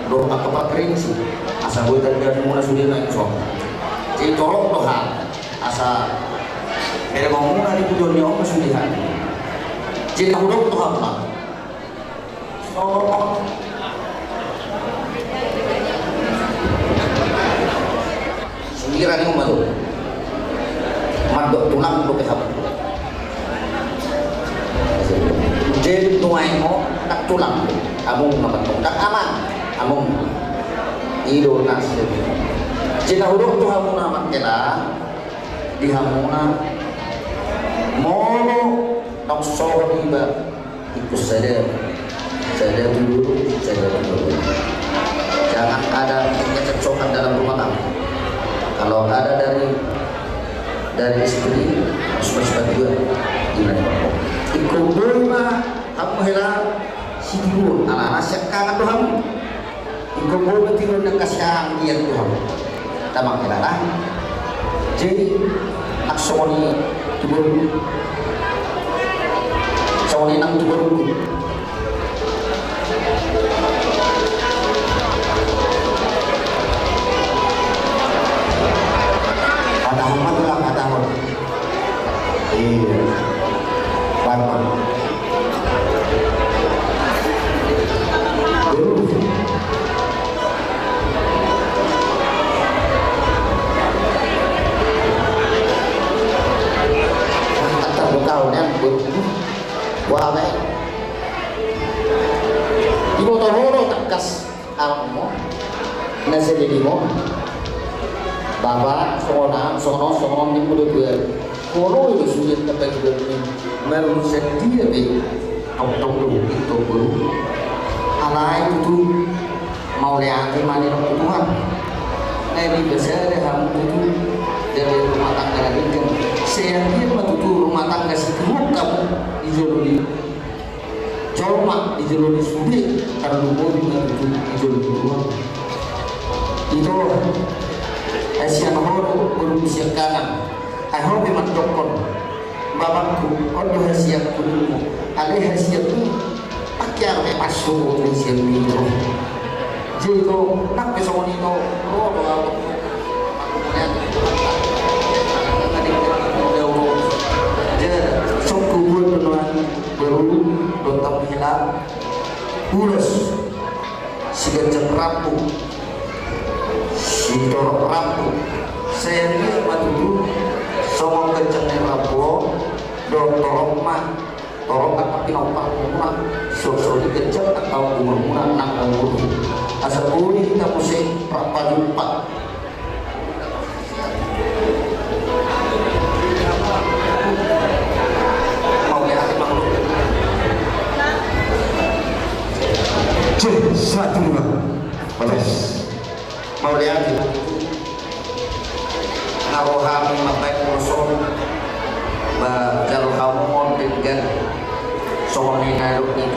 doa kepak kering sih asa buatan dan muna sudah naik sok jadi corok doa asa kaya muna di dunia om sudihan jadi hudok doa pula so sungiran yang malu madok tulang do kehap jadi tuai mo tak tulang among nabatong tak aman among ido nas cina huruf tu hamuna makela di hamuna mono nak soh tiba ikut saja dulu jangan ada kecekcokan dalam rumah tangga kalau ada dari istri harus juga gimana Bapak ikut rumah kamu helah si tidur ala nasyak kangen Tuhan ikut rumah tidur nak kasih dia Tuhan tamang helah lah jadi nak soni tidur soni nang tidur ada iya Bapak kata bekal dan wah baik ibu tohoro takas almo nasi di mo Bapak sono ni mulut dia kono itu sulit kata juga ni meru sedia be auto dulu itu baru alai itu mau lihat mana orang Tuhan ini besar deh kamu itu dari rumah tangga lagi kan saya dia itu rumah tangga sekarang kamu dijololi colmak dijololi sulit karena rumah itu dijololi Tuhan itu Asia nomor berusia kanan. Aku memang dokon. Bapakku, kau hasil kudu. Ada hasil tu, akhir masuk hasil itu. Jadi tu nak besok ni tu, roh sok kubur tuan baru dokter hilang urus sigajan rapuh dorong rapuh saya ni madu somong kenceng rapuh dorong mah dorong apa kinopang murah so kenceng atau murah nang umur asal uli kita pusing berapa jumpa mau lihat makhluk satu mau lihat narohami mapai kurson ba jalur kamu mon dengan sohoni naruk